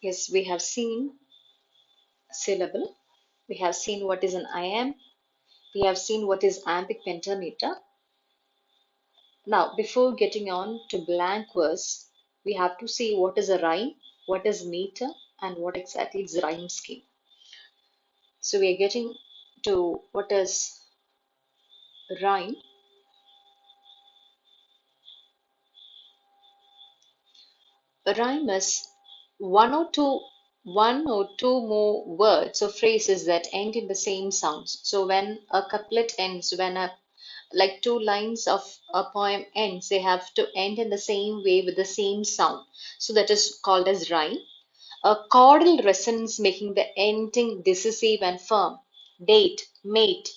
Yes, we have seen syllable. We have seen what is an iamb. We have seen what is iambic pentameter. Now, before getting on to blank verse, we have to see what is a rhyme, what is meter, and what exactly is rhyme scheme. So we are getting to what is rhyme. A rhyme is one or two more words or phrases that end in the same sounds. So when a couplet ends, when a like two lines of a poem ends, they have to end in the same way with the same sound. So that is called as rhyme. A chordal resonance making the ending decisive and firm. Date, mate,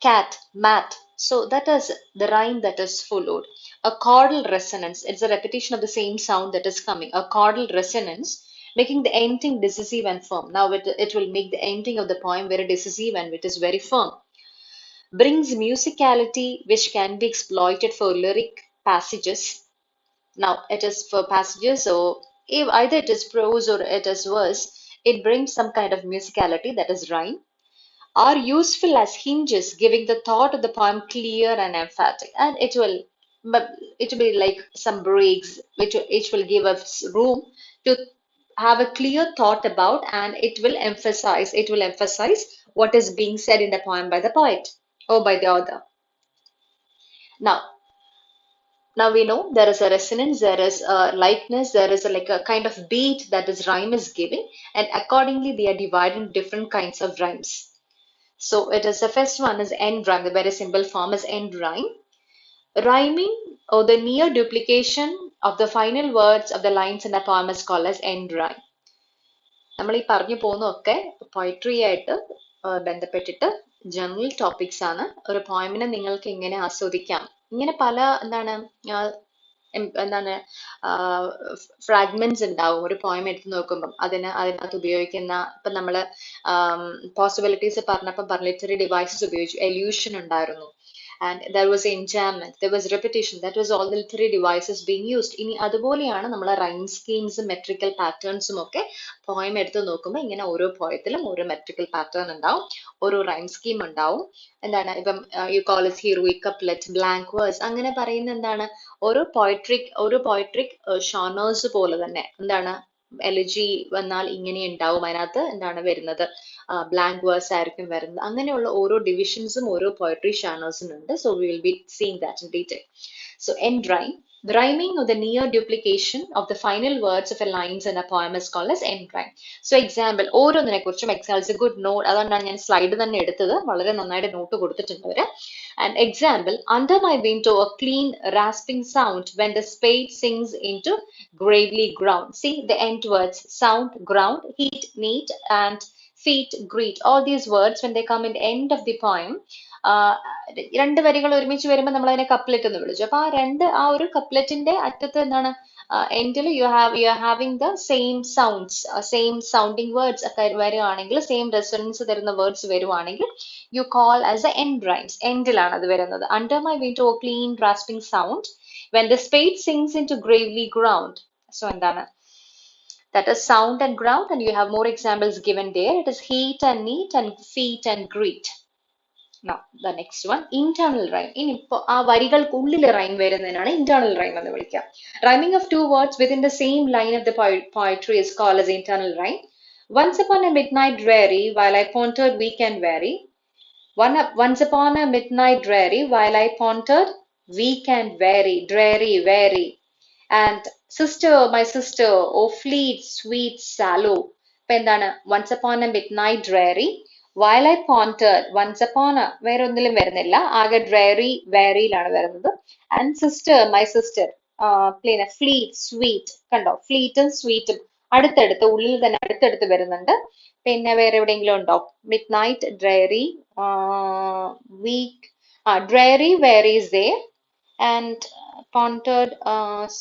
cat, mat. So that is the rhyme that is followed. A chordal resonance, it's a repetition of the same sound that is coming. A chordal resonance making the ending decisive and firm. Now it will make the ending of the poem very decisive and it is very firm. Brings musicality which can be exploited for lyric passages. Now it is for passages, so if either it is prose or it is verse, it brings some kind of musicality that is rhyme are useful as hinges, giving the thought of the poem clear and emphatic. And it will be like some breaks, which will give us room to have a clear thought about, and it will emphasize what is being said in the poem by the poet or by the author. Now, now we know there is a resonance, there is a likeness, there is like a kind of beat that this rhyme is giving, and accordingly they are divided in different kinds of rhymes. So it is the first one is end rhyme, the very simple form is end rhyme. Rhyming or the near duplication of the final words of the lines in a poem is called as end rhyme. നമ്മൾ ഈ പറഞ്ഞു പോകുന്നതൊക്കെ poetry ആയിട്ട് ബന്ധപ്പെട്ടിട്ട് general topics ആണ്. ഒരു പോയമിനെ നിങ്ങൾക്ക് എങ്ങനെ ആസ്വദിക്കാം, ഇങ്ങനെ പല എന്താണ് ഫ്രാഗ്മെന്റ്സ് ഉണ്ടാവും ഒരു പോയം എടുത്ത് നോക്കുമ്പം. അതിനകത്ത് ഉപയോഗിക്കുന്ന ഇപ്പം നമ്മൾ പോസിബിലിറ്റീസ് പറഞ്ഞപ്പോൾ ലിറ്ററി ഡിവൈസസ് ഉപയോഗിച്ചു, എല്യൂഷൻ ഉണ്ടായിരുന്നു, and there was enjambment, there was repetition, that was all the literary devices being used. ഇനി അതുപോലെയാണ് നമ്മൾ റൈം സ്കീംസും മെട്രിക്കൽ പാറ്റേൺസും ഒക്കെ പോയം എടുത്ത് നോക്കുമ്പോൾ ഇങ്ങനെ ഓരോ പോയത്തിലും ഓരോ മെട്രിക്കൽ പാറ്റേൺ ഉണ്ടാവും, ഓരോ റൈം സ്കീം ഉണ്ടാവും. എന്താണ് ഇപ്പം you call is heroic couplet, blank verse, അങ്ങനെ പറയുന്ന എന്താണ് ഓരോ പോയട്രിക് ഷോണേഴ്സ് പോലെ തന്നെ എന്താണ് എലജി വന്നാൽ ഇങ്ങനെ ഉണ്ടാവും, അതിനകത്ത് എന്താണ് വരുന്നത് ബ്ലാങ്ക് വേഴ്സ് ആയിരിക്കും വരുന്നത്. അങ്ങനെയുള്ള ഓരോ ഡിവിഷൻസും ഓരോ പോയട്രി ഷാനേഴ്സിനുണ്ട്. So we will be seeing that in detail. So end rhyme. The rhyming or the near duplication of the final words of a lines in a poem is called as end rhyme. So example, ഓരോന്നിനെ കുറിച്ചും examples good not, അതുകൊണ്ടാണ് ഞാൻ slide തന്നെ എടുത്തത്, വളരെ നന്നായിട്ട് not കൊടുത്തിട്ടുണ്ട് അവര്. And example, under my window a clean rasping sound when the spade sings into gravely ground. See the end words sound, ground, heat, neat, and feet, greet. All these words when they come in the end of the poem, രണ്ട് വരികൾ ഒരുമിച്ച് വരുമ്പോൾ നമ്മൾ അതിനെ couplet എന്ന് വിളിച്ചു. അപ്പൊ ആ ഒരു കപ്ലെറ്റിന്റെ അറ്റത്ത് എന്താണ് എൻഡിൽ you are having the same sounds, same sounding words ഒക്കെ വരുവാണെങ്കിൽ, സെയിം റെസൊണൻസ് തരുന്ന വേർഡ്സ് വരുവാണെങ്കിൽ you call as a end rhymes. എൻഡിലാണ് അത് വരുന്നത്. Under my window clean rasping sound when the spade sinks into gravely ground. So എന്താണ് that is sound and ground, and you have more examples given there. It is heat and neat and feet and greet. Now the next one, internal rhyme. ഇനി ഇപ്പൊ ആ വരികൾക്കുള്ളിൽ rhyme വരുന്നതിനാണ് internal rhyme എന്ന് വിളിക്കുക. Rhyming of two words within the same line of the poetry is called as internal rhyme. Once upon a midnight dreary, while I pondered weak and weary. Once upon a midnight dreary, while I pondered weak and weary, dreary. And sister, my sister, oh fleet, sweet, sallow. ഇപ്പൊ എന്താണ് once upon a midnight dreary, while I pondered, once upon a വേറെ ഒന്നിലും വരുന്നില്ല, ആകെ dreary, wearyയിലാണ് വരുന്നത്. And sister, my sister, പിന്നെ fleet, sweet, കണ്ടോ ഫ്ലീറ്റും സ്വീറ്റും അടുത്തടുത്ത് ഉള്ളിൽ തന്നെ അടുത്തടുത്ത് വരുന്നുണ്ട്. പിന്നെ വേറെ എവിടെയെങ്കിലും ഉണ്ടോ? midnight, dreary, weak, dreary, weary is there, and pondered,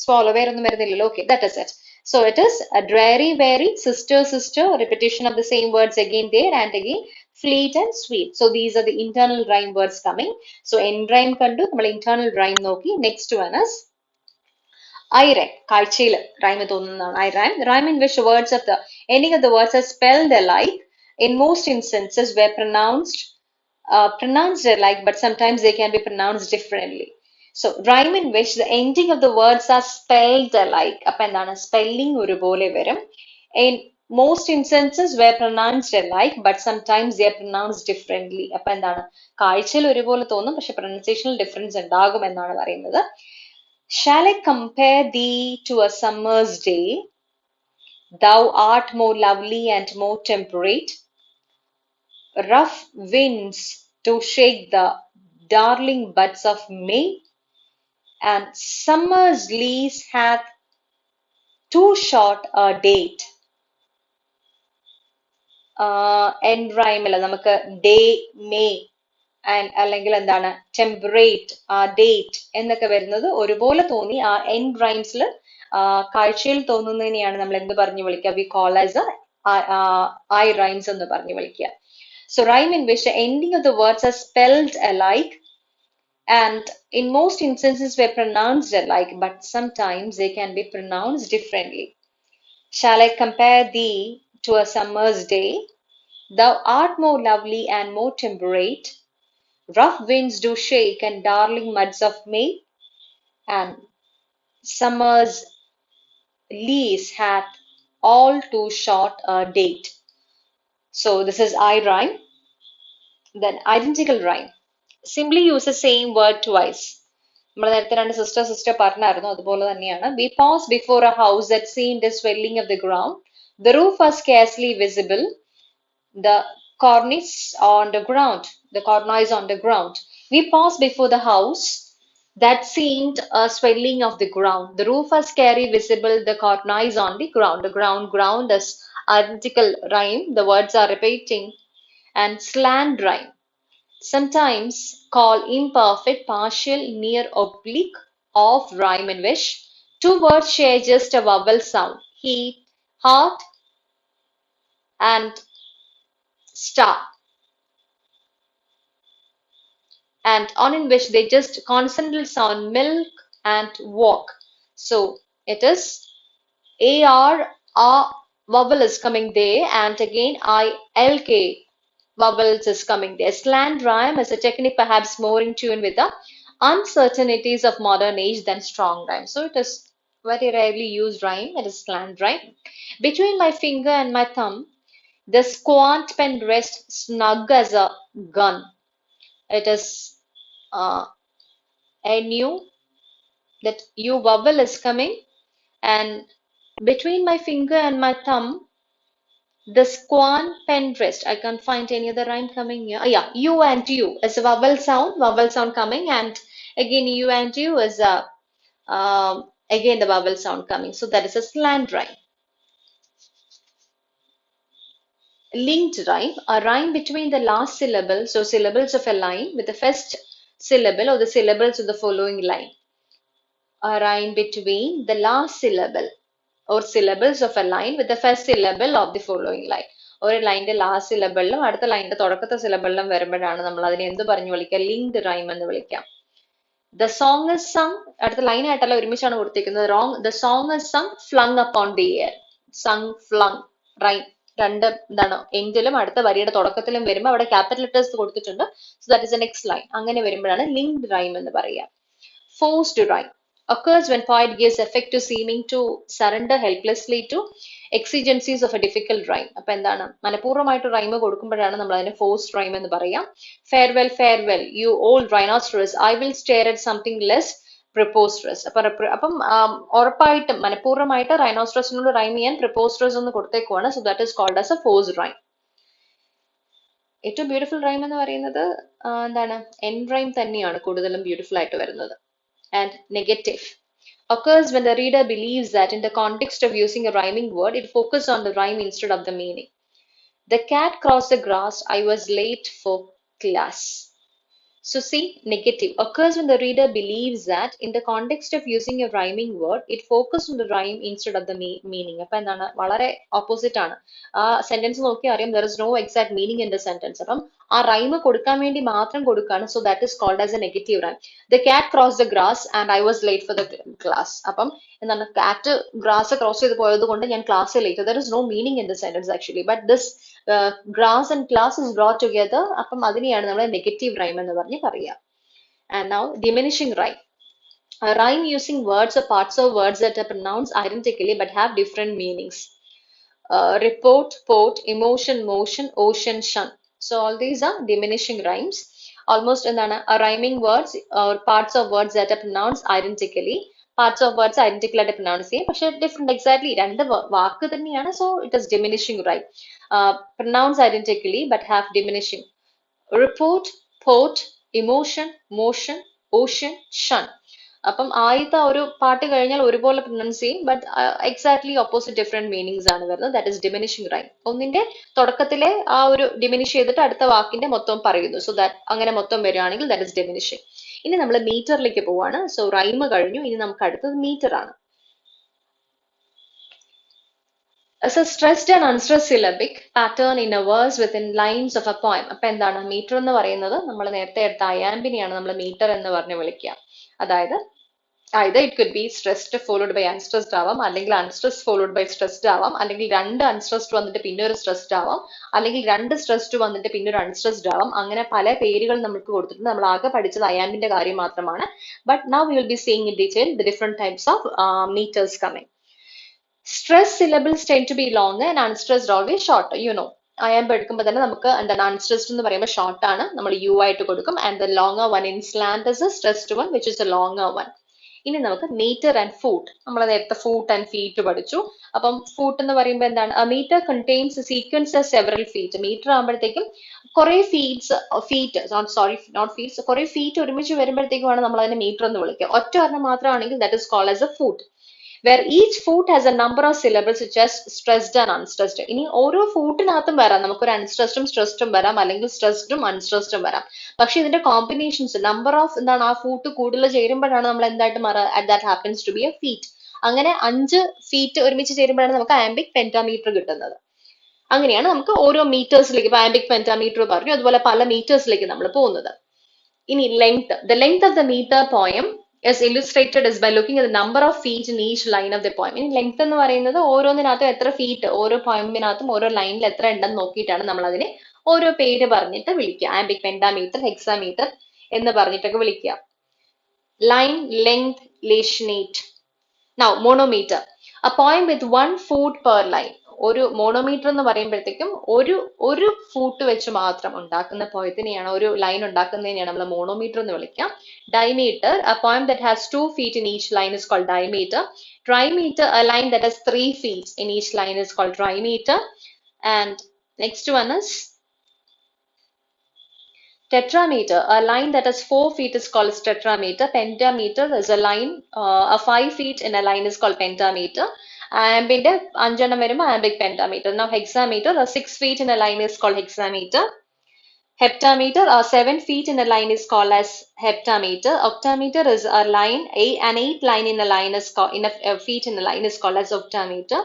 swallow, വേറൊന്നും വരുന്നില്ലല്ലോ. Okay, that is it. So it is a dreary, weary, sister, repetition of the same words again there and again, fleet and sweet. So these are the internal rhyme words coming. So end rhyme kandu, നമ്മൾ internal rhyme നോക്കി. Next one is I rhyme. കാഴ്ചയിൽ rhyme തോന്നുന്നതാണ് I rhyme. The rhyme in which the words of the ending of the words are spelled alike in most instances were pronounced alike, but sometimes they can be pronounced differently. So rhyme in which the ending of the words are spelled alike. അപ്പൊ എന്താണ് spelling ഒരുപോലെ വരും. In most instances were pronounced alike, but sometimes they are pronounced differently. അപ്പൊ എന്താണ് കാഴ്ചയിൽ ഒരുപോലെ തോന്നും പക്ഷെ pronunciational difference ഉണ്ടാകും എന്നാണ് പറയുന്നത്. Shall I compare thee to a summer's day? Thou art more lovely and more temperate. Rough winds do shake the darling buds of May, and summer's lease hath too short a date. End rhyme അല്ല നമുക്ക് day, May അല്ലെങ്കിൽ എന്താണ് temperate date എന്നൊക്കെ വരുന്നത് ഒരുപോലെ തോന്നി ആ end റൈംസിൽ കാഴ്ചയിൽ തോന്നുന്നതിനെയാണ് നമ്മൾ എന്ത് പറഞ്ഞു വിളിക്കുക we call as I rhymes എന്ന് പറഞ്ഞു വിളിക്കുക. So rhyme in which the ending of the words are spelled alike and in most instances were pronounced alike, but sometimes they can be pronounced differently. Shall I compare thee to a summer's day? Thou art more lovely and more temperate. Rough winds do shake and darling muds of May, and summer's lease hath all too short a date. So this is I rhyme. Then identical rhyme. Simply use the same word twice. നമ്മൾ നേരത്തെ രണ്ട് sister പറഞ്ഞായിരുന്നു അതുപോലെ തന്നെയാണ്. We paused before a house that seemed a swelling of the ground. The roof was scarcely visible. The cornice on the ground. The cornice on the ground. We paused before the house that seemed a swelling of the ground. The roof was scarcely visible. The cornice on the ground. The ground is identical rhyme. The words are repeating. And slant rhyme. Sometimes called imperfect, partial, near, oblique, off rhyme in which two words share just a vowel sound. Heat, heart, and star. And on in which they just consonantal sound milk and walk. So it is AR, vowel is coming there, and again ILK vowels is coming there. Slant rhyme is a technique perhaps more in tune with the uncertainties of modern age than strong rhyme. So it is very rarely used rhyme, it is slant rhyme. Between my finger and my thumb, the squant pen rests snug as a gun. It is a new that U vowel is coming, and between my finger and my thumb, the squan pen rest. I can't find any other rhyme coming here. Yeah, U and U is a vowel sound coming, and again U and U is a again the vowel sound coming. So that is a slant rhyme. Linked rhyme, a rhyme between the last syllable, so syllables of a line with the first syllable or the syllables of the following line. A rhyme between the last syllable or syllables of a line with the first syllable of the following line. ഒരു ലൈനിന്റെ last സിലബിളിലും അടുത്ത ലൈനിന്റെ തുടക്കത്തെ സിലബിളിലും വരുമ്പോഴാണ് നമ്മൾ അതിനെ എന്ത് പറഞ്ഞു വിളിക്കുക ലിങ്ക്ഡ് റൈം എന്ന് വിളിക്കാം. ദ സോങ് ഇസ് സങ് അടുത്ത ലൈൻ ആയിട്ടല്ല ഒരുമിച്ചാണ് കൊടുത്തിരിക്കുന്നത്. The song is sung flung upon the air. Sung flung rhyme രണ്ട് എന്താണ് എൻഡിലും അടുത്ത വരിയുടെ തുടക്കത്തിലും വരുമ്പോൾ അവിടെ ക്യാപിറ്റൽ ലെറ്റേഴ്സ് കൊടുത്തിട്ടുണ്ട്. So that is the next line. അങ്ങനെ വരുമ്പോഴാണ് ലിങ്ക്ഡ് റൈം എന്ന് പറയുക. Forced rhyme occurs when poet gives effect to seeming to surrender helplessly to exigencies of a difficult rhyme. അപ്പൊ എന്താണ് മനഃപൂർവ്വമായിട്ട് റൈം കൊടുക്കുമ്പോഴാണ് നമ്മൾ അതിനെ ഫോഴ്സ്ഡ് റൈം എന്ന് പറയാം. Farewell farewell you old rhinoceros I will stare at something less preposterous. അപ്പം ഉറപ്പായിട്ടും മനഃപൂർവ്വമായിട്ട് റൈനോസ്റ്ററസിനോട് റൈം ചെയ്യാൻ പ്രിപ്പോസ്റ്ററസ് എന്ന് കൊടുത്തേക്കുവാണ്. So that is called as a forced rhyme. ഏറ്റവും ബ്യൂട്ടിഫുൾ റൈം എന്ന് പറയുന്നത് എന്താണ് എൻഡ് റൈം തന്നെയാണ് കൂടുതലും ബ്യൂട്ടിഫുൾ ആയിട്ട് വരുന്നത്. And negative occurs when the reader believes that in the context of using a rhyming word, it focuses on the rhyme instead of the meaning. The cat crossed the grass, I was late for class. So see, negative occurs when the reader believes that in the context of using a rhyming word, it focused on the rhyme instead of the meaning. അപ്പം എന്താണ് വളരെ opposite ആണ്. ആ sentence നോക്കി അറിയാം there is no exact meaning in the sentence. അപ്പം ആ rhyme കൊടുക്കാൻ വേണ്ടി മാത്രം കൊടുക്കുകയാണ്. So that is called as a negative rhyme. The cat crossed the grass and I was late for the class. അപ്പം എന്താണ് കാറ്റ് ഗ്രാസ് ക്രോസ് ചെയ്ത് പോയത് കൊണ്ട് ഞാൻ ക്ലാസ്സിൽ late. There is no meaning in the sentence actually. But this grass and class is brought together. അപ്പം അതിനെയാണ് നമ്മൾ നെഗറ്റീവ് റൈം എന്ന് പറഞ്ഞ് പറയുക. And now diminishing rhyme. A rhyme using words or parts of words that are pronounced identically but have different meanings. Report, port, emotion, motion, ocean, shun. So all these are diminishing rhymes. Almost എന്താണ് a rhyming words or parts of words that are pronounced identically. Parts of words identical ആയിട്ട് pronounce ചെയ്യും പക്ഷെ different exactly രണ്ട് വാക്ക് തന്നെയാണ്. So it is diminishing rhyme. Pronounced identically but have diminishing. Report, port, emotion, motion, ocean, shun. അപ്പം ആദ്യത്തെ ഒരു പാട്ട് കഴിഞ്ഞാൽ ഒരുപോലെ പ്രൊനൗൺസ് ചെയ്യും but exactly opposite different meanings ആണ് വരുന്നത്. That is diminishing rhyme. ഒന്നിന്റെ തുടക്കത്തിലെ ആ ഒരു ഡിമിനിഷ് ചെയ്തിട്ട് അടുത്ത വാക്കിന്റെ മൊത്തം പറയുന്നു. സോ ദാറ്റ് അങ്ങനെ മൊത്തം വരികയാണെങ്കിൽ ദാറ്റ് ഇസ് ഡിമിനിഷിംഗ്. ഇനി നമ്മൾ മീറ്ററിലേക്ക് പോവാണ്. സോ റൈം കഴിഞ്ഞു, ഇനി നമുക്ക് അടുത്തത് മീറ്റർ ആണ്. As a stressed and unstressed syllabic pattern in a verse within lines of a poem. അപ്പൊ എന്താണ് മീറ്റർ എന്ന് പറയുന്നത്? നമ്മൾ നേരത്തെ എടുത്ത അയാമ്പിനെയാണ് നമ്മൾ മീറ്റർ എന്ന് പറഞ്ഞ് വിളിക്കുക. അതായത് either it could be stressed followed by unstressed ആവാം, അല്ലെങ്കിൽ unstressed followed by stressed ആവാം, അല്ലെങ്കിൽ രണ്ട് unstressed വന്നിട്ട് പിന്നെ ഒരു stressed ആവാം, അല്ലെങ്കിൽ രണ്ട് stressed വന്നിട്ട് പിന്നെ ഒരു unstressed ആവാം. അങ്ങനെ പല പേരുകൾ നമുക്ക് കൊടുത്തിട്ടുണ്ട്. നമ്മൾ ആകെ പഠിച്ചത് അയാമ്പിന്റെ കാര്യം മാത്രമാണ്. But now we will be seeing in detail the different types of meters coming. Stressed syllables tend to be longer and unstressed always shorter. You know, അയാമ്പ് എടുക്കുമ്പോൾ തന്നെ നമുക്ക് എന്താണ് unstressed എന്ന് പറയുമ്പോൾ ഷോർട്ട് ആണ്, നമ്മൾ യു ആയിട്ട് കൊടുക്കും. And the longer one in slant is a stressed one, which is a longer one. ഇനി നമുക്ക് മീറ്റർ ആൻഡ് ഫൂട്ട്. നമ്മൾ നേരത്തെ ഫൂട്ട് ആൻഡ് ഫീറ്റ് പഠിച്ചു. അപ്പം ഫൂട്ട് എന്ന് പറയുമ്പോൾ എന്താണ്? Metre contains sequence of several feet. Metre ആകുമ്പോഴത്തേക്കും കുറെ കുറെ ഫീറ്റ് ഒരുമിച്ച് വരുമ്പോഴത്തേക്കുമാണ് നമ്മൾ അതിനെ മീറ്റർ എന്ന് വിളിക്കുക. ഒറ്റ ഒരെണ്ണം മാത്രമാണെങ്കിൽ that is called as a foot. Where each foot has a number of syllables which are stressed and unstressed. ഇനി ഓരോ ഫൂട്ടിനകത്തും വരാം, നമുക്കൊരു അൺസ്ട്രെസ്ഡും സ്ട്രെസ്ഡും വരാം, അല്ലെങ്കിൽ സ്ട്രെസ്ഡും അൺസ്ട്രെസ്ഡും വരാം. പക്ഷെ ഇതിന്റെ കോമ്പിനേഷൻസ് നമ്പർ ഓഫ് എന്താണ് ആ ഫൂട്ട് കൂടുതൽ ചേരുമ്പോഴാണ് നമ്മൾ എന്തായിട്ട് മാറുക? That happens to be a feet. അങ്ങനെ 5 ഫീറ്റ് ഒരുമിച്ച് ചേരുമ്പോഴാണ് നമുക്ക് ആംബിക് പെന്റാമീറ്റർ കിട്ടുന്നത്. അങ്ങനെയാണ് നമുക്ക് ഓരോ മീറ്റേഴ്സിലേക്ക്, ഇപ്പൊ ആംബിക് പെന്റാമീറ്റർ പറഞ്ഞു, അതുപോലെ പല മീറ്റേഴ്സിലേക്ക് നമ്മൾ പോകുന്നത്. ഇനി length. The length of the meter poem is illustrated as by looking at the number of feet in each line of the poem. ഇനി ലെങ്ത് എന്ന് പറയുന്നത് ഓരോന്നിനകത്തും എത്ര ഫീറ്റ്, ഓരോ പോയമിനകത്തും ഓരോ ലൈനിൽ എത്ര ഉണ്ടെന്ന് നോക്കിയിട്ടാണ് നമ്മൾ അതിനെ ഓരോ പേര് പറഞ്ഞിട്ട് വിളിക്കുക. ആംബിക് പെന്റാമീറ്റർ, ഹെക്സാമീറ്റർ എന്ന് പറഞ്ഞിട്ടൊക്കെ വിളിക്കുക. ലൈൻ, ലെങ്ത്, ലേഷനേറ്റ്. Now monometer, a poem with 1 foot per line. ഒരു മോണോമീറ്റർ എന്ന് പറയുമ്പോഴത്തേക്കും ഒരു ഫൂട്ട് വെച്ച് മാത്രം ഉണ്ടാക്കുന്ന പോയത്തിനെയാണ്, ഒരു ലൈൻ ഉണ്ടാക്കുന്നതിനെയാണ് നമ്മൾ മോണോമീറ്റർ എന്ന് വിളിക്കുക. Diameter, a poem that has 2 feet in each line is called diameter. Trimeter, a line that has 3 feet in each line is called trimeter. And next one is tetrameter, a line that has 4 feet is called tetrameter. Pentameter is a line, a 5 feet in a line is called pentameter. Ambന്റെ 5 എണ്ണം വരുമ്പോൾ ambic pentameter. Now hexameter, a 6 feet in a line is called hexameter. Heptameter, a 7 feet in a line is called as heptameter. Octameter is a line, an 8 line in a line is called, in a feet in a line is called as octameter.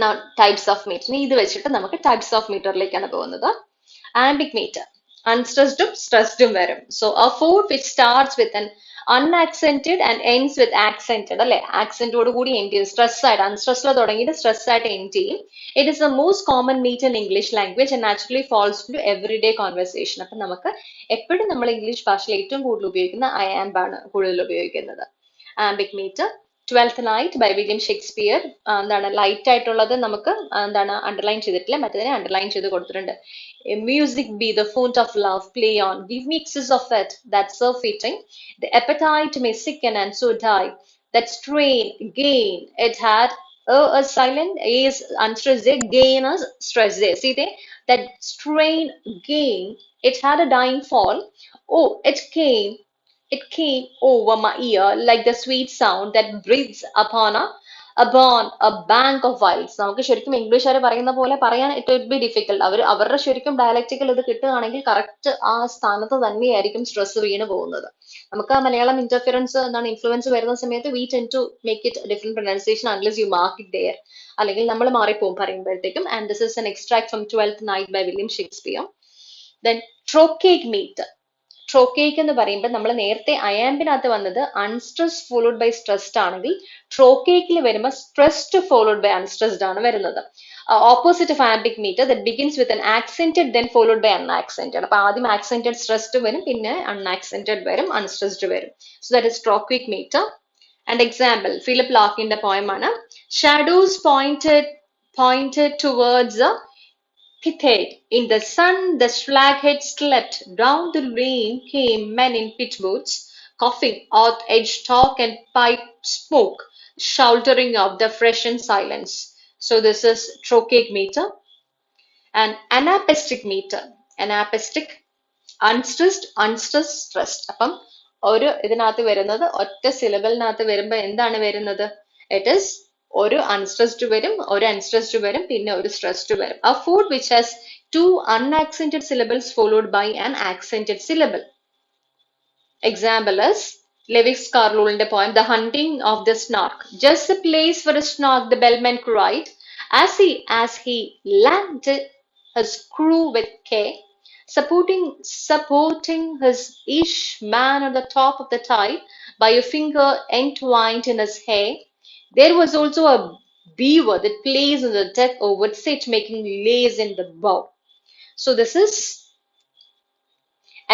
Now types of meter. ഇത് വെച്ചിട്ട് നമുക്ക് types of meterലേക്കാണ് പോകുന്നത്. Ambic meter, unstressed stressed വരും. So a foot which starts with an unaccented and ends with accented, അല്ലെ? ആക്സെന്റോട് കൂടി end ചെയ്യും. Stress ആയിട്ട്, അൺസ്ട്രെസ്സിൽ തുടങ്ങിയിട്ട് സ്ട്രെസ് ആയിട്ട് എൻഡ് ചെയ്യും. It is the most common metre in English language and naturally falls to everyday conversation. അപ്പൊ നമുക്ക് എപ്പോഴും നമ്മൾ ഇംഗ്ലീഷ് ഭാഷയിൽ ഏറ്റവും കൂടുതൽ ഉപയോഗിക്കുന്ന അയാമ്പാണ് കൂടുതൽ ഉപയോഗിക്കുന്നത്. Iambic metre. 12th Night by William Shakespeare. എന്താണ് ലൈറ്റ് ആയിട്ടുള്ളത് നമുക്ക് എന്താണ് അണ്ടർലൈൻ ചെയ്തിട്ടില്ല, മറ്റേതിനെ അണ്ടർലൈൻ ചെയ്ത് കൊടുത്തിട്ടുണ്ട്. Music be the fount of love, play on, give me excess of it, that's so fitting. The appetite may sicken and so die. That strain, gain, it had a silent is unstressed, gain is stressed. See they? That strain, gain, it had a dying fall. Oh, it came over my ear like the sweet sound that breathes upon a a bond, a bank of vials. നമുക്ക് ശരിക്കും ഇംഗ്ലീഷുകാർ പറയുന്ന പോലെ പറയാൻ it will be difficult. അവരുടെ ശരിക്കും dialectical ഇത് കിട്ടുകയാണെങ്കിൽ കറക്റ്റ് ആ സ്ഥാനത്ത് തന്നെയായിരിക്കും സ്ട്രെസ് വീണ് പോകുന്നത്. നമുക്ക് ആ മലയാളം ഇന്റർഫിറൻസ് എന്താണ് ഇൻഫ്ലുവൻസ് വരുന്ന സമയത്ത് we tend to make it different pronunciation unless you mark it there. അല്ലെങ്കിൽ നമ്മൾ മാറിപ്പോകും പറയുമ്പോഴത്തേക്കും. And this is an extract from 12th Night by William Shakespeare. Then Trochaic Meter. Trochaic എന്ന് പറയുമ്പോൾ നമ്മൾ നേരത്തെ അയാമ്പിനകത്ത് വന്നത് അൺസ്ട്രെസ്ഡ് ഫോളോഡ് ബൈ സ്ട്രെസ്ഡ് ആണെങ്കിൽ ട്രോക്കൈക്കിൽ വരുമ്പോൾ സ്ട്രെസ്ഡ് ഫോളോഡ് ബൈ അൺസ്ട്രെസ്ഡ് ആണ് വരുന്നത്. Opposite of iambic metre that begins with an accented then followed by unaccented. അപ്പൊ ആദ്യം ആക്സെന്റഡ് സ്ട്രെസ്ഡ് വരും, പിന്നെ അൺആക്സെന്റഡ് വരും, അൺസ്ട്രെസ്ഡ് വരും. So that is Trochaic Meter. And example, Philip Larkin's poem ആണ് shadows pointed towards a Pithed. In the sun, the slaghead slept. Down the lane came men in pit boots, coughing out edge talk and pipe smoke, shouldering up the freshened silence. So this is Trochaic Meter. And Anapestic Meter. Anapestic, unstressed, stressed. അപ്പം ഒരു ഇതിനകത്ത് വരുന്നത് ഒറ്റ സിലബിളിനകത്ത് വരുമ്പോൾ എന്താണ് വരുന്നത്? It is ഒരു unstressed വരും, ഒരു അൺസ്ട്രെസ്ഡ് വരും, പിന്നെ ഒരു സ്ട്രെസ്ഡ് വരും. A food which has two unaccented syllables followed by an accented syllable. Example is Lewis Carroll's poem The Hunting of the Snark. Just a place for a snark, the bellman cried, as he landed his crew with care, supporting his each man on the top of the tide by a finger entwined in his hair. There was also a beaver that plays on the deck or would sit making lace in the bow. So this is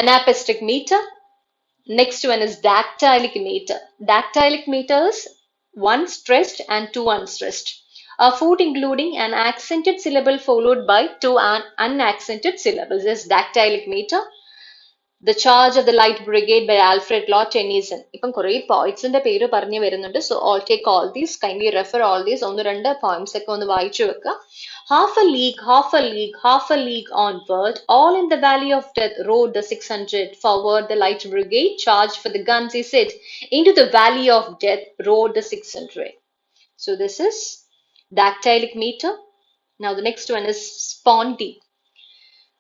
Anapestic Meter. Next one is Dactylic Meter. Dactylic Meter is one stressed and two unstressed. A food including an accented syllable followed by two unaccented syllables is Dactylic Meter. The Charge of the Light Brigade by Alfred Lord Tennyson. ഇപ്പം കുറേ പോയിറ്റ്സിന്റെ പേര് പറഞ്ഞു വരുന്നുണ്ട്. So all take all these, kindly refer all these. ഒന്ന് രണ്ട് poems ഒക്കെ ഒന്ന് വായിച്ചു വെക്കുക. Half a league, half a league, half a league onward, all in the valley of death rode the 600. Forward the light brigade charged for the guns, he said. Into the valley of death rode the 600. So this is Dactylic Meter. Now the next one is Spondee.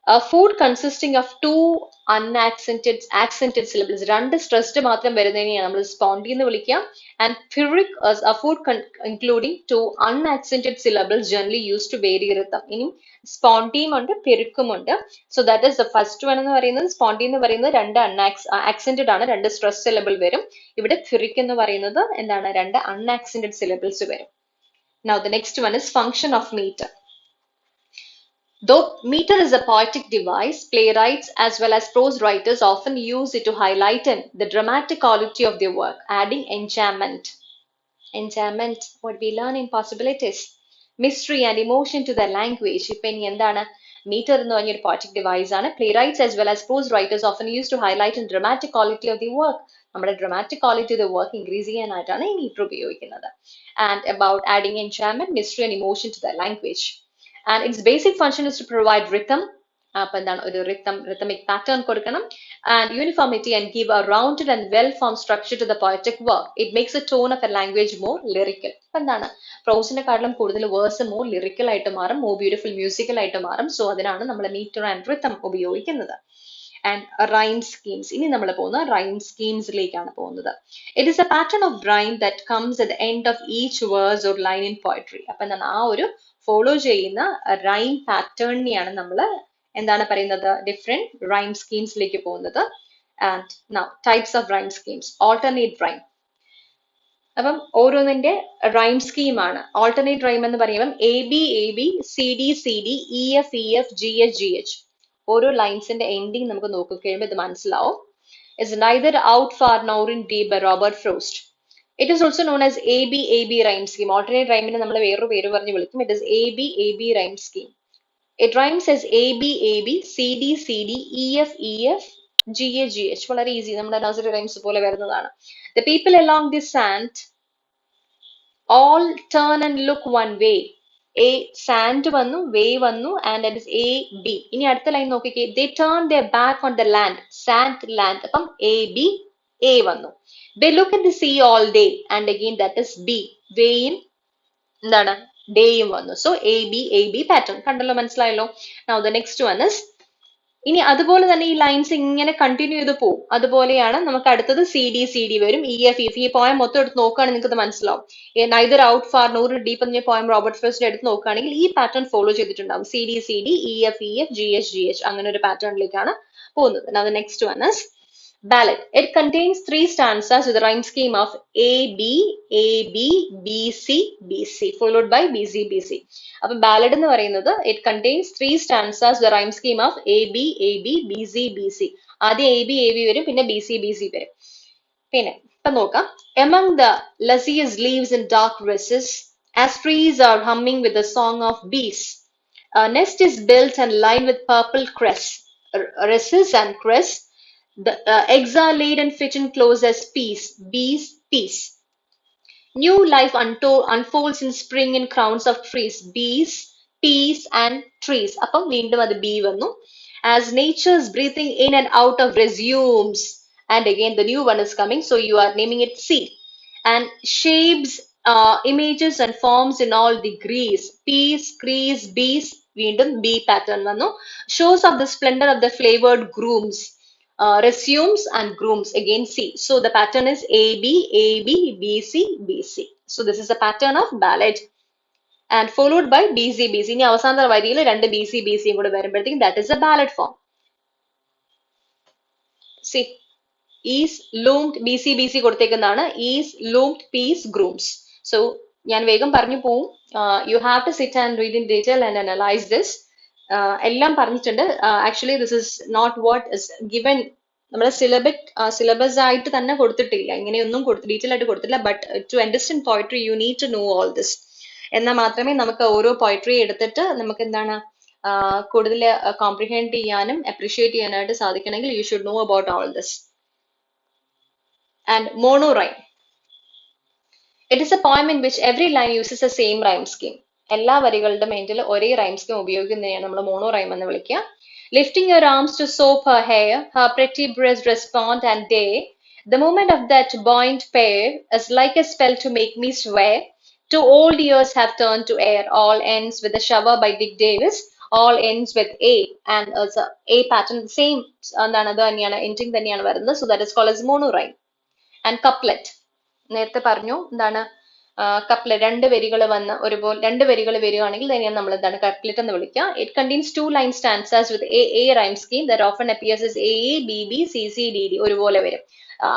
A food consisting of two accented syllables. രണ്ട് stressed മാത്രം വരുന്നതിനെയാണ് നമ്മൾ spondee എന്ന് വിളിക്കുക. And pyrrhic a food including two unaccented syllables generally used to vary rhythm. ഇനി സ്പോണ്ടിയും ഉണ്ട്, പിറിക്കും ഉണ്ട്. So that is the first one എന്ന് പറയുന്നത്. സ്പോണ്ടി എന്ന് പറയുന്നത് രണ്ട് ആക്സെന്റഡ് ആണ്, രണ്ട് സ്ട്രെസ് സിലബിൾ വരും. ഇവിടെ പിറിക് എന്ന് പറയുന്നത് എന്താണ്? രണ്ട് അൺആക്സെന്റഡ് സിലബിൾസ് വരും. Now the next one is function of meter. Though meter is a poetic device, playwrights as well as prose writers often use it to highlight the dramatic quality of their work, adding enchantment. Enchantment, what we learn in possibilities, mystery and emotion to the language. ഇപ്പൊ ഇനി എന്താണ്? Meter എന്ന് പറഞ്ഞൊരു poetic device ആണ്. Playwrights as well as prose writers often use to highlight the dramatic quality of the work. നമ്മുടെ dramatic quality of the work increase ചെയ്യാനായിട്ടാണ് ഈ meter ഉപയോഗിക്കുന്നത്. And about adding enchantment, mystery and emotion to the language. And its basic function is to provide rhythm. അപ്പൊ എന്താണ്? ഒരു rhythmic pattern കൊടുക്കണം, and uniformity, and give a rounded and well-formed structure to the poetic work. It makes the tone of a language more lyrical. അപ്പൊ എന്താണ്? പ്രോസിനെക്കാട്ടിലും കൂടുതൽ verse more lyrical ആയിട്ട് മാറും, more beautiful musical ആയിട്ട് മാറും. സോ അതിനാണ് നമ്മൾ meter and rhythm ഉപയോഗിക്കുന്നത്. And rhyme schemes. ഇനി നമ്മൾ പോകുന്നത് rhyme schemesലേക്കാണ് പോകുന്നത്. It is a pattern of rhyme that comes at the end of each verse or line in poetry. അപ്പൊ എന്താണ്? ആ ഒരു ഫോളോ ചെയ്യുന്ന റൈം പാറ്റേണിനെയാണ് നമ്മൾ എന്താണ് പറയുന്നത്? ഡിഫറെന്റ് റൈം സ്കീംസിലേക്ക് പോകുന്നത്. And now types of rhyme schemes. Alternate rhyme. അപ്പം ഓരോന്നിന്റെ റൈം സ്കീമാണ്. ഓൾട്ടർനേറ്റ് റൈം എന്ന് പറയുമ്പോൾ A B CD EF GH. ഓരോ ലൈൻസിന്റെ എൻഡിങ് നമുക്ക് നോക്കി കഴിയുമ്പോൾ ഇത് മനസ്സിലാവും. Is neither out far nor in deep by Robert Frost. It is also known as AB rhyme scheme. Alternate rhyme നെ നമ്മൾ വേറൊരു പേര് പറഞ്ഞ് വിളിക്കും. It is AB rhyme scheme. It rhymes as AB CD EF GH. വളരെ easy, നമ്മുടെ nursery rhymes പോലെ വരുന്നതാണ്. The people along the sand all turn and look one way. A sand വന്നു, way വന്നു, and that is AB. ഇനി അടുത്ത line നോക്കിക്കേ. They turn their back on the land. Sand, land. അപ്പം AB, A വന്നു. They look at the sea all day, and again that is B. Vain, എന്താണ് ഡേയും വന്നു. So A B pattern കണ്ടല്ലോ, മനസ്സിലായല്ലോ. Now the next one is, ഇനി അതുപോലെ തന്നെ ഈ ലൈൻസ് ഇങ്ങനെ കണ്ടിന്യൂ ചെയ്ത് പോകും. അതുപോലെയാണ് നമുക്ക് അടുത്തത് സി ഡി വരും, ഇ എഫ് ഈ പോയം മൊത്തം എടുത്ത് നോക്കുകയാണെങ്കിൽ നിങ്ങൾക്ക് ഇത് മനസ്സിലാവും. Neither out far nor deep എന്ന പോയം റോബർട്ട് ഫ്രോസ്റ്റിന്റെ എടുത്ത് നോക്കുകയാണെങ്കിൽ ഈ പാറ്റേൺ ഫോളോ ചെയ്തിട്ടുണ്ടാവും. C D E F G H അങ്ങനെ ഒരു പാറ്റേണിലേക്കാണ് പോകുന്നത്. Now the next one is ballad. It contains 3 stanzas with the rhyme scheme of A B B C followed by B C. അപ്പോൾ ballad എന്ന് പറയുന്നത് it contains 3 stanzas with the rhyme scheme of A B B C. ആദ്യം A B വരും, പിന്നെ B C വരും. പിന്നെ ഇപ്പൊ നോക്കാം. Among the luscious leaves in dark recesses, as trees are humming with the song of bees, a nest is built and lined with purple cress, recess and cress. The eggs are laid and fitted close as peas. Peas. New life unfolds in spring in crowns of trees. Bees, peas, and trees. അപ്പം വീണ്ടും അത് B വന്നു. As nature's breathing in and out of resumes. And again the new one is coming. So you are naming it C. And shapes, images and forms in all degrees. Peas, crease, bees. വീണ്ടും B pattern വന്നു. Shows of the splendor of the flavored grooms. Resumes and grooms, again C. So the pattern is A B C. So this is a pattern of ballad and followed by B C. ഇനി അവസാനത്തെ വരിയിൽ രണ്ട് B C കൂടെ വരുമ്പോഴത്തേക്കും that is a ballad form. See, is loomed B C കൊടുത്തേക്കുന്നതാണ്, is loomed peas grooms. So ഞാൻ വേഗം പറഞ്ഞു പോവും. You have to sit and read in detail and analyze this. എല്ലാം പറഞ്ഞിട്ടുണ്ട്. Actually this is not what is given. നമ്മുടെ syllabus ആയിട്ട് തന്നെ കൊടുത്തിട്ടില്ല, ഇങ്ങനെയൊന്നും ഡീറ്റെയിൽ ആയിട്ട് കൊടുത്തില്ല. But to understand poetry you need to know all this. എന്നാൽ മാത്രമേ നമുക്ക് ഓരോ പോയട്രി എടുത്തിട്ട് നമുക്ക് എന്താണ് കൂടുതൽ കോംപ്രിഹെൻഡ് ചെയ്യാനും അപ്രീഷിയേറ്റ് ചെയ്യാനായിട്ട് സാധിക്കണമെങ്കിൽ you should know about all this. And monorhyme. It is a poem in which every line uses the same rhyme scheme. എല്ലാ വരികളുടെ എൻഡിൽ ഒരേ റൈം സ്കീം ഉപയോഗിക്കുന്നതിനെയാണ് നമ്മൾ മോണോ റൈം എന്ന് വിളിക്കുക. Lifting her arms to soap her hair, her pretty breast respond and dare. The movement of that buoyant pair is like a spell to make me swear. Two old years have turned to air. All ends with a shower by Dick Davis. All ends with A. And A pattern, same ending തന്നെയാണ് വരുന്നത്. So that is called as mono rhyme. And couplet. നേരത്തെ പറഞ്ഞു എന്താണ് couplet, രണ്ട് വരികൾ വന്ന് ഒരുപോലെ രണ്ട് വരികൾ വരികയാണെങ്കിൽ തന്നെയാണ് നമ്മൾ എന്താണ് കപ്ലെറ്റ് എന്ന് വിളിക്കുക. It contains 2 line stanzas with A rhyme scheme that often appears as A B C D ഒരുപോലെ വരും.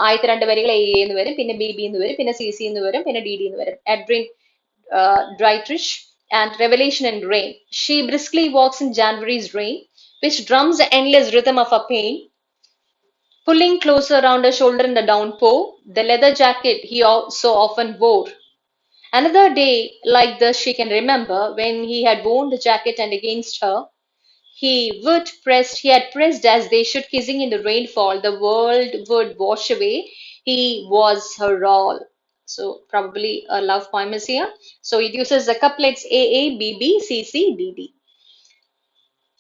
ആദ്യത്തെ രണ്ട് വരികൾ A എന്ന് വരും, പിന്നെ B എന്ന് വരും, പിന്നെ C എന്ന് വരും, പിന്നെ D എന്ന് വരും. Adrian Dietrich and Revelation and Rain. She briskly walks in January's rain, which drums the endless rhythm of her pain. Pulling closer around her shoulder in the downpour, the leather jacket he so often wore. Another day like this she can remember, when he had worn the jacket and against her he had pressed as they should, kissing in the rainfall, the world would wash away. He was her all. So probably a love poem is here. So it uses the couplets A B C D.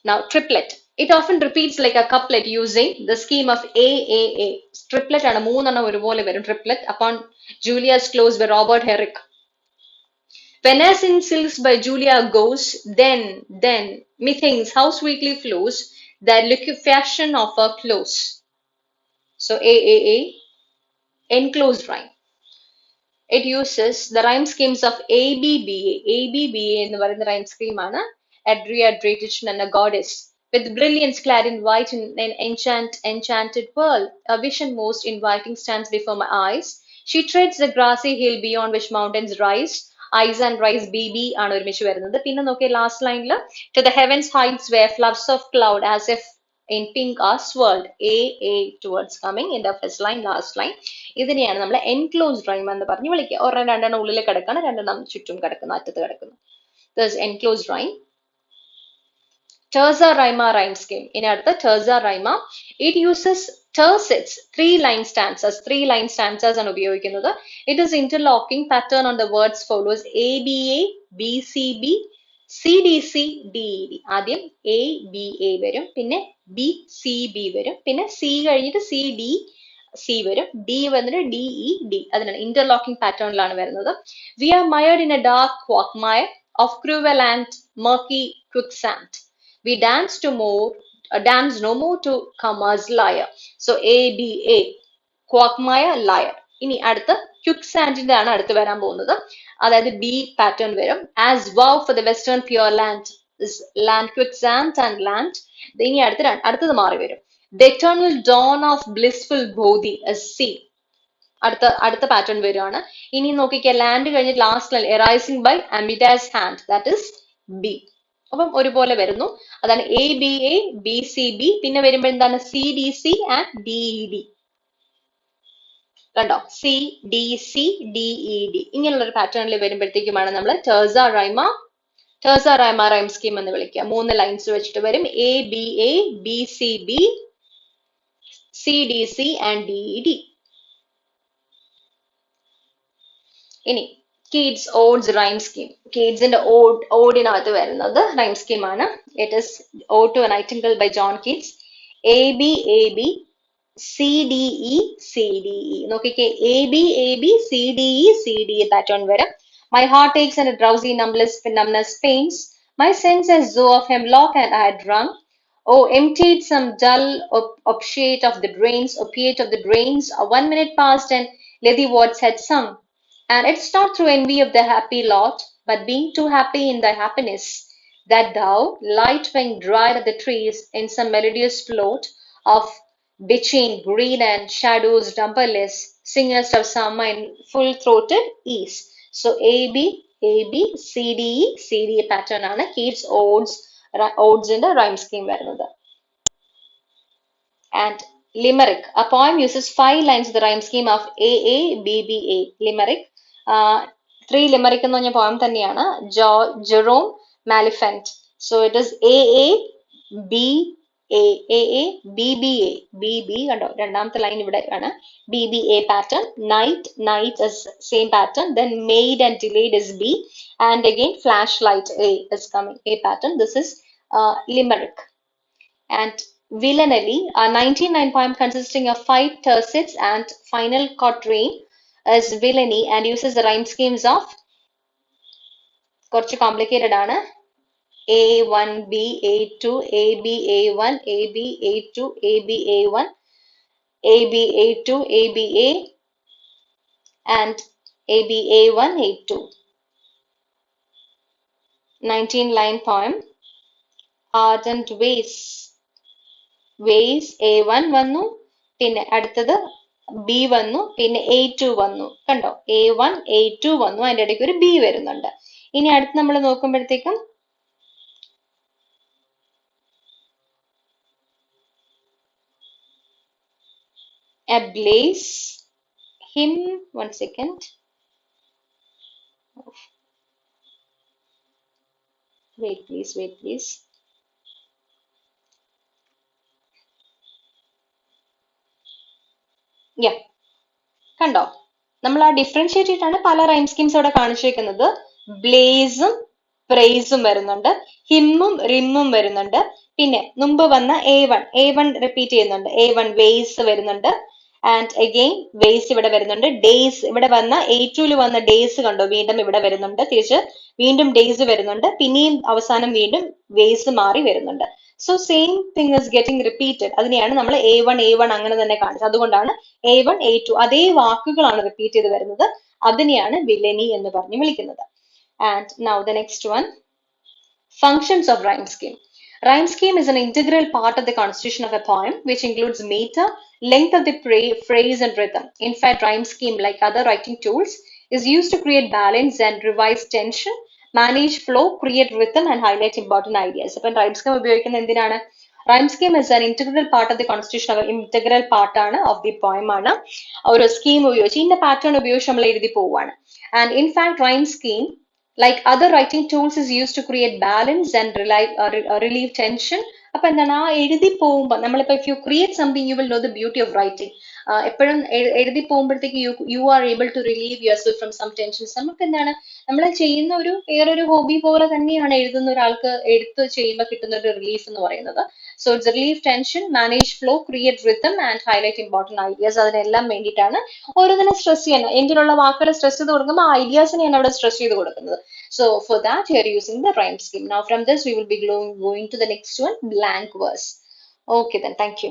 Now triplet. It often repeats like a couplet using the scheme of A. Triplet ആണ്, മൂന്നെണ്ണം ഒരുപോലെ വരും. Triplet upon Julia's close by Robert Herrick. When as in silks by Julia goes, then methinks how sweetly flows that liquefaction of her close. So A. Enclosed rhyme. It uses the rhyme schemes of A B A എന്ന് പറയുന്ന rhyme scheme ആണ്. Adria Dietrich and a goddess. With brilliance clad in white in an enchanted pearl, a vision most inviting stands before my eyes. She treads the grassy hill beyond which mountains rise. Eyes and rise B ആണ് ഒരുമിച്ച് വരുന്നത്. പിന്നെ നോക്കിയ last ലൈനിൽ to the heavens heights where floods of cloud as if in pink are swirled. A towards coming in the first line, last line. ഇതിനെയാണ് നമ്മൾ enclosed rhyme എന്ന് പറഞ്ഞ് വിളിക്കുക. ഒരെണ്ണം രണ്ടെണ്ണം ഉള്ളിൽ കിടക്കാണ്, രണ്ടെണ്ണം ചുറ്റും കിടക്കുന്നു, അറ്റത്ത് കിടക്കുന്നു. This is enclosed rhyme. Terza rima rhyme scheme. ഇനി അടുത്ത terza rima. It uses tercets, 3 line stanzas. 3 line stanzas ആണ് ഉപയോഗിക്കുന്നത്. It is interlocking pattern on the words follows A B C D. ആദ്യം A വരും, പിന്നെ B C B വരും, പിന്നെ C കഴിഞ്ഞിട്ട് C D C വരും, D വന്നിട്ട് D E D, അതിനാണ് ഇന്റർലോക്കിംഗ് പാറ്റേണിലാണ് വരുന്നത്. We are mired in a dark quagmire of cruel and murky quicksand. We dance no more to commerce liar. So A B A, quagmire, liar. ഇനി അടുത്ത ക്വിക്സാൻഡിന്റെ ആണ് അടുത്ത് വരാൻ പോകുന്നത്. അതായത് B പാറ്റേൺ വരും. As wow for the western pure land is land, quicksand and land. ഇനി അടുത്തത് മാറി വരും. The eternal dawn of blissful bodhi is C. അടുത്ത പാറ്റേൺ വരുവാണ്. ഇനി നോക്കിക്കുക, ലാൻഡ് കഴിഞ്ഞിട്ട് last arising by Amida's hand, that is B. അപ്പം ഒരുപോലെ വരുന്നു. അതാണ് ABA BCB. പിന്നെ വരുമ്പോൾ എന്താണ് CDC and DED. കണ്ടോ, CDC DED ഇങ്ങനെയുള്ള ഒരു പാറ്റേണിൽ വരുമ്പോഴത്തേക്കുമാണ് നമ്മൾ ടേഴ്സ റൈമ റൈം സ്കീം എന്ന് വിളിക്കുക. 3 ലൈൻസ് വെച്ചിട്ട് വരും. ABA BCB CDC and DED. ഇനി കിഡ്സ് ഓഡ്സ് റൈം സ്കീം. കിഡ്സിന്റെ ഓഡിനകത്ത് വരുന്നത് റൈം സ്കീം ആണ്. It is Ode to a Nightingale by John Keats. ABAB CDE CDE. നോക്കിക്കേ, ABAB CDE CDE പാറ്റേൺ വരും. My heart aches and a drowsy numbness pains my sense as though of hemlock and I had drunk. Oh, emptied some dull opiate of the drains, 1 minute passed and Lethe Watts had sung. And it's not through envy of the happy lot, but being too happy in thy happiness, that thou, light wing dried at the trees, in some melodious float of bitching green and shadows numberless, singest of summer in full-throated ease. So AB CDE CDE pattern ആണ് Keats odes in the rhyme scheme വരുന്നത്. And limerick, a poem uses 5 lines of the rhyme scheme of AABBA. Limerick, 3 limerick എന്ന് പറഞ്ഞ poem തന്നെയാണ്. Jerome Maliphant. So it is BB കണ്ടോ, രണ്ടാമത്തെ line ഇവിടെ ആണ്. BBA pattern. Night is same pattern. Then made and delayed is B, and again flashlight A is coming, A pattern. This is limerick. And villainally, a 19-line poem consisting of 5 tercets and final quatrain is villainy and uses the rhyme schemes of, കുറച്ച് complicated ആണ്, A1B A2 AB A1 AB A2 AB A1 AB A2 ABA and AB A1 A2. 19-line poem. Ardent ways A1 വന്നു, പിന്നെ അടുത്തത് B വന്നു, പിന്നെ A2 വന്നു. കണ്ടോ, A1 A2 വന്നു, അതിന്റെ ഇടയ്ക്ക് ഒരു B വരുന്നുണ്ട്. ഇനി അടുത്ത് നമ്മൾ നോക്കുമ്പോഴത്തേക്കും ablaze him, 1 second, wait please. Yeah, കണ്ടോ, നമ്മൾ ആ ഡിഫറൻഷിയേറ്റ് ചെയ്തിട്ടാണ് പല റൈം സ്കീംസ് അവിടെ കാണിച്ചിരിക്കുന്നത്. ബ്ലേസും പ്രൈസും വരുന്നുണ്ട്, ഹിമ്മും റിമ്മും വരുന്നുണ്ട്, പിന്നെ മുമ്പ് വന്ന A1 റിപ്പീറ്റ് ചെയ്യുന്നുണ്ട്, A1 വേസ് വരുന്നുണ്ട്, ആൻഡ് അഗെയിൻ വേസ് ഇവിടെ വരുന്നുണ്ട്, ഡേയ്സ് ഇവിടെ വന്ന A2 വന്ന ഡേയ്സ് കണ്ടോ, വീണ്ടും ഇവിടെ വരുന്നുണ്ട്, തിരിച്ച് വീണ്ടും ഡേയ്സ് വരുന്നുണ്ട്, പിന്നെയും അവസാനം വീണ്ടും വേസ് മാറി വരുന്നുണ്ട്. So same thing is getting repeated. അതിനെയാണ് നമ്മൾ A1 അങ്ങനെ തന്നെ കാണിച്ചത്. അതുകൊണ്ടാണ് A1 A2 അതേ വാക്കുകളാണ് റിപ്പീറ്റ് ചെയ്ത് വരുന്നത്. അതിനെയാണ് വില്ലനി എന്ന് പറഞ്ഞ് വിളിക്കുന്നത്. And now the next one, functions of rhyme scheme. Rhyme scheme is an integral part of the constitution of a poem, which includes meter, length of the phrase and rhythm. In fact, rhyme scheme, like other writing tools, is used to create balance and revise tension, manage flow, create rhythm and highlight important ideas. So, rhyme scheme ഉപയോഗിക്കുന്നത് എന്തിനാണ്? Rhyme scheme is an integral part of the constitution of integral part of the poem ആണ്. ഒരു scheme ഉപയോഗിച്ച് ഇന്ന pattern ഉപയോഗിച്ച് നമ്മൾ എഴുതി പോവുകയാണ്. And in fact, rhyme scheme, like other writing tools, is used to create balance and relieve tension. അപ്പൊ എന്താണ്, ആ എഴുതി പോകുമ്പോൾ നമ്മളിപ്പോ if you create something you will know the beauty of writing. എപ്പോഴും എഴുതി പോകുമ്പോഴത്തേക്ക് you are able to relieve yourself from some tensions. നമുക്ക് എന്താണ് നമ്മൾ ചെയ്യുന്ന ഒരു വേറൊരു ഹോബി പോലെ തന്നെയാണ് എഴുതുന്ന ഒരാൾക്ക് എഴുത്ത് ചെയ്യുമ്പോൾ കിട്ടുന്ന ഒരു റിലീഫ് എന്ന് പറയുന്നത്. So it's relieve tension, manage flow, create rhythm and highlight important ideas. അതിനെല്ലാം വേണ്ടിയിട്ടാണ് ഓരോന്നിനും സ്ട്രെസ് ചെയ്യാൻ എങ്കിലുള്ള വാക്കുകൾ സ്ട്രെസ് ചെയ്ത് കൊടുക്കുമ്പോൾ ആ ഐഡിയാസിനെയാണ് അവിടെ സ്ട്രെസ് ചെയ്ത് കൊടുക്കുന്നത്. So for that you are using the rhyme scheme. Now from this we will be going to the next one, blank verse. Okay then, thank you.